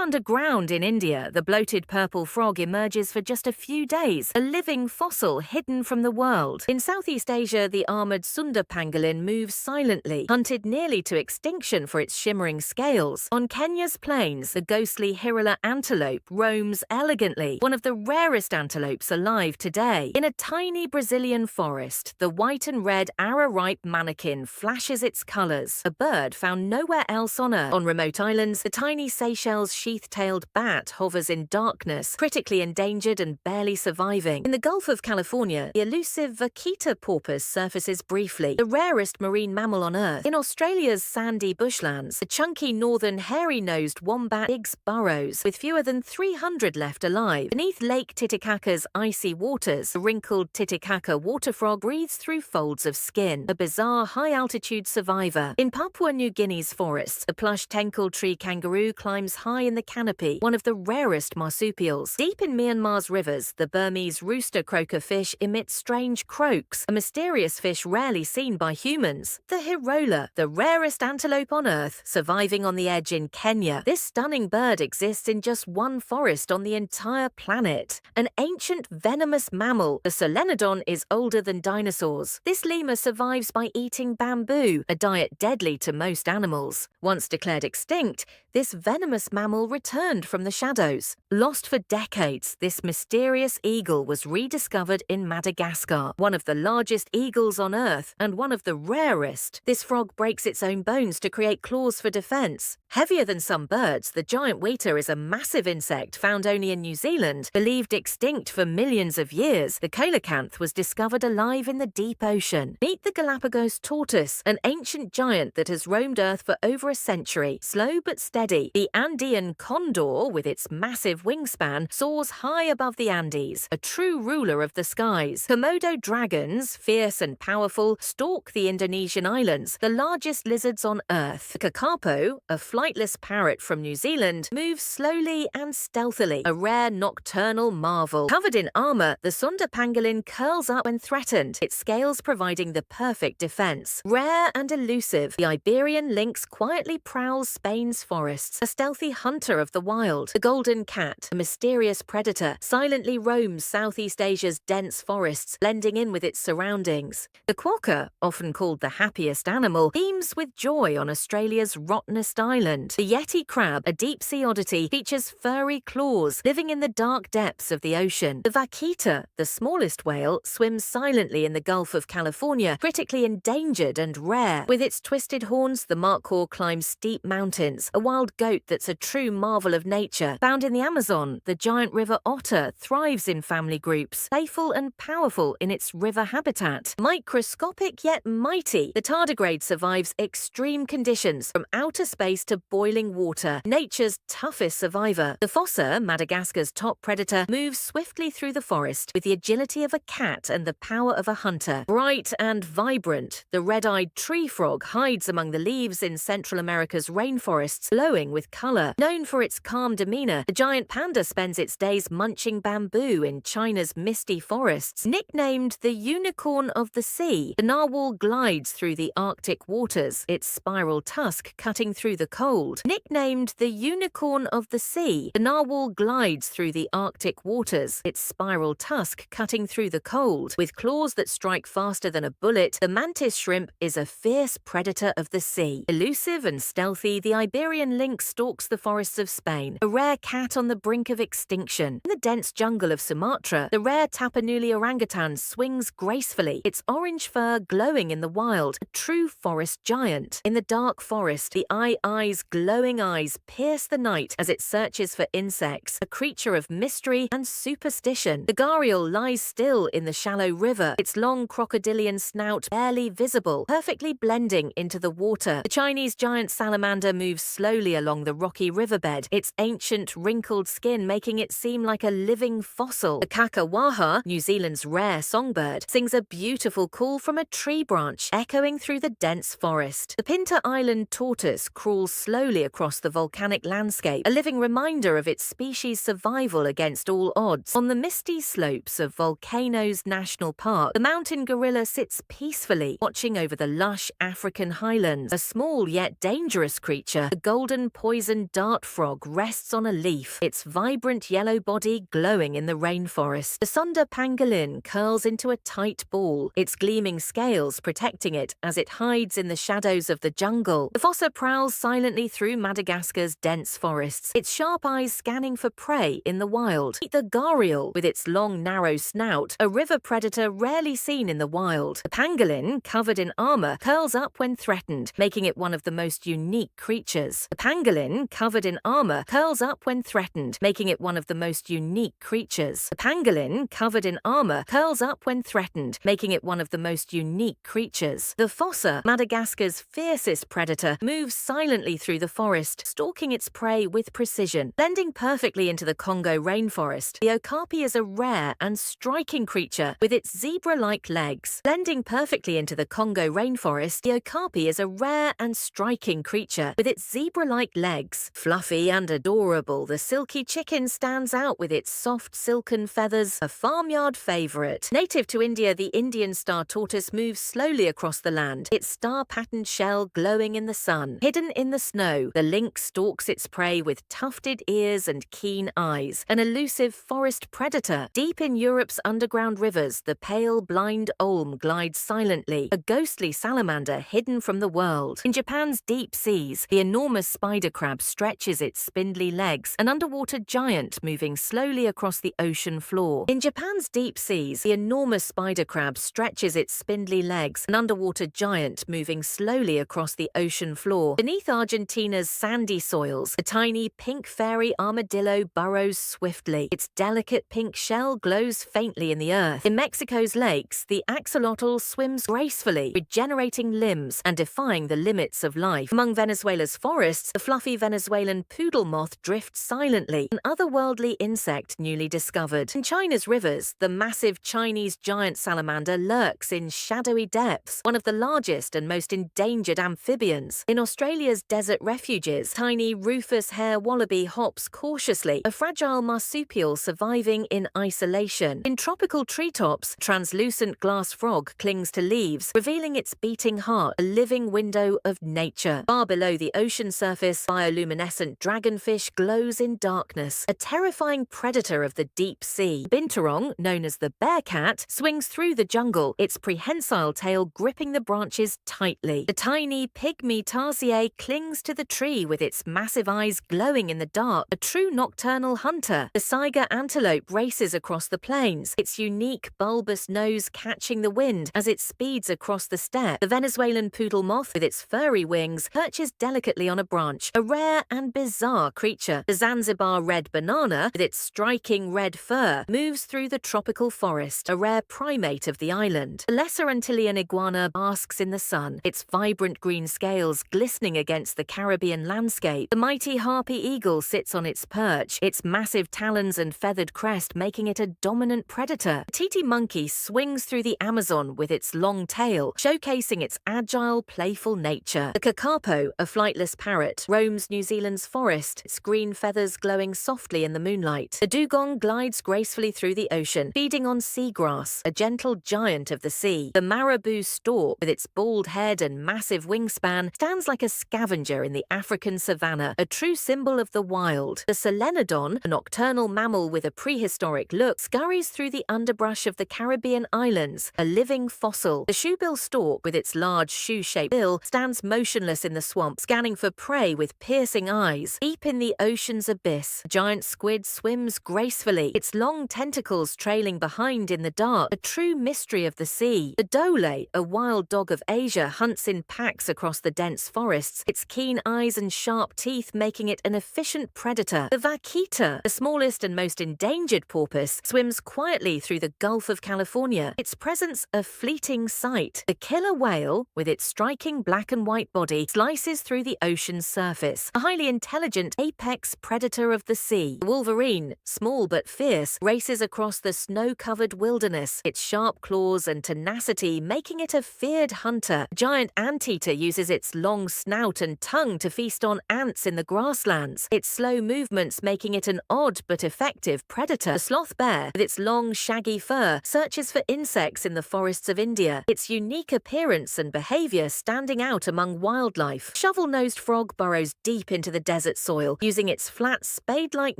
underground in India, the bloated purple frog emerges for just a few days, a living fossil hidden from the world. In Southeast Asia, the armored Sunda pangolin moves silently, hunted nearly to extinction for its shimmering scales. On Kenya's plains, the ghostly Hirala antelope roams elegantly, one of the rarest antelopes alive today. In a tiny Brazilian forest, the white and red Araripe manakin flashes its colors, a bird found nowhere else on Earth. On remote islands, the tiny Seychelles sheath-tailed bat hovers in darkness, critically endangered and barely surviving. In the Gulf of California, the elusive Vaquita porpoise surfaces briefly, the rarest marine mammal on Earth. In Australia's sandy bushlands, the chunky northern hairy-nosed wombat digs burrows, with fewer than 300 left alive. Beneath Lake Titicaca's icy waters, the wrinkled Titicaca water frog breathes through folds of skin, a bizarre high-altitude survivor. In Papua New Guinea's forests, the plush tenkle tree kangaroo climbs high in the canopy, one of the rarest marsupials. Deep in Myanmar's rivers, the Burmese rooster croaker fish emits strange croaks, a mysterious fish rarely seen by humans. The hirola, the rarest antelope on Earth, surviving on the edge in Kenya. This stunning bird exists in just one forest on the entire planet. An ancient venomous mammal, the solenodon is older than dinosaurs. This lemur survives by eating bamboo, a diet deadly to most animals. Once declared extinct, this venomous mammal returned from the shadows. Lost for decades, this mysterious eagle was rediscovered in Madagascar, one of the largest eagles on Earth and one of the rarest. This frog breaks its own bones to create claws for defense. Heavier than some birds, the giant weta is a massive insect found only in New Zealand. Believed extinct for millions of years, the coelacanth was discovered alive in the deep ocean. Meet the Galapagos tortoise, an ancient giant that has roamed Earth for over a century, slow but steady. The Andean condor, with its massive wingspan, soars high above the Andes, a true ruler of the skies. Komodo dragons, fierce and powerful, stalk the Indonesian islands, the largest lizards on Earth. The kakapo, a flightless parrot from New Zealand, moves slowly and stealthily, a rare nocturnal marvel. Covered in armor, the Sunda pangolin curls up when threatened, its scales providing the perfect defense. Rare and elusive, the Iberian lynx quietly prowls Spain's forests, a stealthy hunter of the wild. The golden cat, a mysterious predator, silently roams Southeast Asia's dense forests, blending in with its surroundings. The quokka, often called the happiest animal, beams with joy on Australia's rottenest island. The yeti crab, a deep-sea oddity, features furry claws, living in the dark depths of the ocean. The vaquita, the smallest whale, swims silently in the Gulf of California, critically endangered and rare. With its twisted horns, the markhor climbs steep mountains, a wild goat that's a true marvel of nature. Found in the Amazon, the giant river otter thrives in family groups, playful and powerful in its river habitat. Microscopic yet mighty, the tardigrade survives extreme conditions, from outer space to boiling water, nature's toughest survivor. The fossa, Madagascar's top predator, moves swiftly through the forest with the agility of a cat and the power of a hunter. Bright and vibrant, the red-eyed tree frog hides among the leaves in Central America's rainforests, glowing with color. Known for its calm demeanor, the giant panda spends its days munching bamboo in China's misty forests. Nicknamed the unicorn of the sea, the narwhal glides through the Arctic waters, its spiral tusk cutting through the cold. Nicknamed the unicorn of the sea, the narwhal glides through the Arctic waters, its spiral tusk cutting through the cold. With claws that strike faster than a bullet, the mantis shrimp is a fierce predator of the sea. Elusive and stealthy, the Iberian lynx stalks the forests of Spain, a rare cat on the brink of extinction. In the dense jungle of Sumatra, the rare Tapanuli orangutan swings gracefully, its orange fur glowing in the wild, a true forest giant. In the dark forest, the eye's glowing eyes pierce the night as it searches for insects, a creature of mystery and superstition. The gharial lies still in the shallow river, its long crocodilian snout barely visible, perfectly blending into the water. The Chinese giant salamander moves slowly along the rocky riverbed, its ancient wrinkled skin making it seem like a living fossil. The kakawaha, New Zealand's rare songbird, sings a beautiful call from a tree branch, echoing through the dense forest. The Pinta Island tortoise crawls slowly across the volcanic landscape, a living reminder of its species' survival against all odds. On the misty slopes of Volcanoes National Park, the mountain gorilla sits peacefully, watching over the lush African highlands. A small yet dangerous creature, the golden poison dart frog, rests on a leaf, its vibrant yellow body glowing in the rainforest. The Sunda pangolin curls into a tight ball, its gleaming scales protecting it as it hides in the shadows of the jungle. The fossa prowls silently through Madagascar's dense forests, its sharp eyes scanning for prey in the wild. The gharial, with its long, narrow snout, a river predator rarely seen in the wild. The pangolin, covered in armor, curls up when threatened, making it one of the most unique creatures. The pangolin, covered in armor, curls up when threatened, making it one of the most unique creatures. The pangolin, covered in armor, curls up when threatened, making it one of the most unique creatures. The fossa, Madagascar's fiercest predator, moves silently through the forest, stalking its prey with precision. Blending perfectly into the Congo rainforest, the okapi is a rare and striking creature with its zebra-like legs. Blending perfectly into the Congo rainforest, the okapi is a rare and striking creature with its zebra-like legs. Fluffy and adorable, the silky chicken stands out with its soft silken feathers, a farmyard favorite. Native to India, the Indian star tortoise moves slowly across the land, its star-patterned shell glowing in the sun. Hidden in the snow, the lynx stalks its prey with tufted ears and keen eyes, an elusive forest predator. Deep in Europe's underground rivers, the pale, blind olm glides silently, a ghostly salamander hidden from the world. In Japan's deep seas, the enormous spider crab stretches its spindly legs, an underwater giant moving slowly across the ocean floor. In Japan's deep seas, the enormous spider crab stretches its spindly legs, an underwater giant moving slowly across the ocean floor. Beneath Argentina's sandy soils, the tiny pink fairy armadillo burrows swiftly. Its delicate pink shell glows faintly in the earth. In Mexico's lakes, the axolotl swims gracefully, regenerating limbs and defying the limits of life. Among Venezuela's forests, the fluffy Venezuelan poodle moth drifts silently, an otherworldly insect newly discovered. In China's rivers, the massive Chinese giant salamander lurks in shadowy depths, one of the largest and most endangered amphibians. In Australia's desert refuges, tiny rufous hair wallaby hops cautiously, a fragile marsupial surviving in isolation. In tropical treetops, translucent glass frog clings to leaves, revealing its beating heart, a living window of nature. Far below the ocean surface, bioluminescent dragonfish glows in darkness, a terrifying predator of the deep sea. Binturong, known as the bear cat, swings through the jungle, its prehensile tail gripping the branches tightly. The tiny pygmy tarsier clings to the tree with its massive eyes glowing in the dark, a true nocturnal hunter. The saiga antelope races across the plains, its unique bulbous nose catching the wind as it speeds across the steppe. The Venezuelan poodle moth, with its furry wings, perches delicately on a branch, a rare and bizarre creature. The Zanzibar red banana, with its striking red fur, moves through the tropical forest, a rare primate of the island. The lesser Antillean iguana basks in the sun, its vibrant green scales glistening against the Caribbean landscape. The mighty harpy eagle sits on its perch, its massive talons and feathered crest making it a dominant predator. The titi monkey swings through the Amazon with its long tail, showcasing its agile, playful nature. The kakapo, a flightless parrot, roams New Zealand's forest, its green feathers glowing softly in the moonlight. The dugong glides gracefully through the ocean, feeding on seagrass, a gentle giant of the sea. The marabou stork, with its bald head and massive wingspan, stands like a scavenger in the African savanna, a true symbol of the wild. The solenodon, a nocturnal mammal with a prehistoric look, scurries through the underbrush of the Caribbean islands, a living fossil. The shoebill stork, with its large shoe-shaped bill, stands motionless in the swamp, scanning for prey with piercing eyes. Deep in the ocean's abyss, a giant squid swims gracefully, its long tentacles trailing behind in the dark, a true mystery of the sea. The dole, a wild dog of Asia, hunts in packs across the dense forests, its keen eyes and sharp teeth making it an efficient predator. The vaquita, the smallest and most endangered porpoise, swims quietly through the Gulf of California, its presence a fleeting sight. The killer whale, with its striking black and white body, slices through the ocean's surface, a highly intelligent apex predator of the sea. The wolverine, small but fierce, races across the snow-covered wilderness, its sharp claws and tenacity making it a feared hunter. A giant anteater uses its long snout and tongue to feast on ants in the grasslands, its slow movements making it an odd but effective predator. The sloth bear, with its long, shaggy fur, searches for insects in the forests of India, its unique appearance and behavior standing out among wildlife. Shovel-nosed frog burrows deep into the desert soil, using its flat, spade-like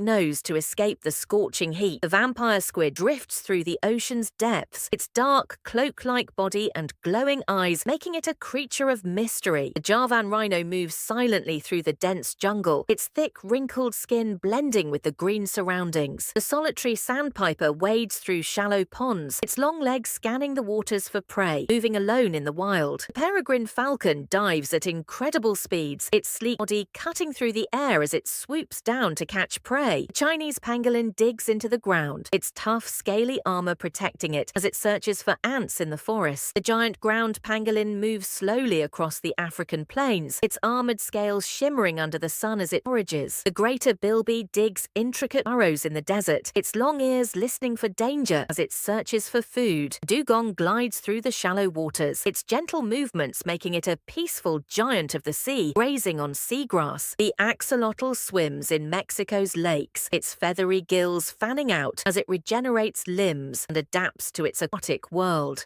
nose to escape the scorching heat. The vampire squid drifts through the ocean's depths, its dark, cloak-like body and glowing eyes making it a creature of mystery. The Javan rhino moves silently through the dense jungle, its thick, wrinkled skin blending with the green surroundings. The solitary sandpiper wades through shallow ponds, its long legs scanning the waters for prey, moving alone in the wild. The peregrine falcon dives at incredible speeds, its sleek body cutting through the air as it swoops down to catch prey. The Chinese pangolin digs into the ground, its tough, scaly armor protecting it as it searches for ants in the forest. The giant ground pangolin moves slowly across the African plains, its armored scales shimmering under the sun as it forages. The greater bilby digs intricate burrows in the desert, its long ears listening for danger as it searches for food. The dugong glides through the shallow waters, its gentle movements making it a peaceful giant of the sea, grazing on seagrass. The axolotl swims in Mexico's lakes, its feathery gills fanning out as it regenerates limbs and adapts to its aquatic world.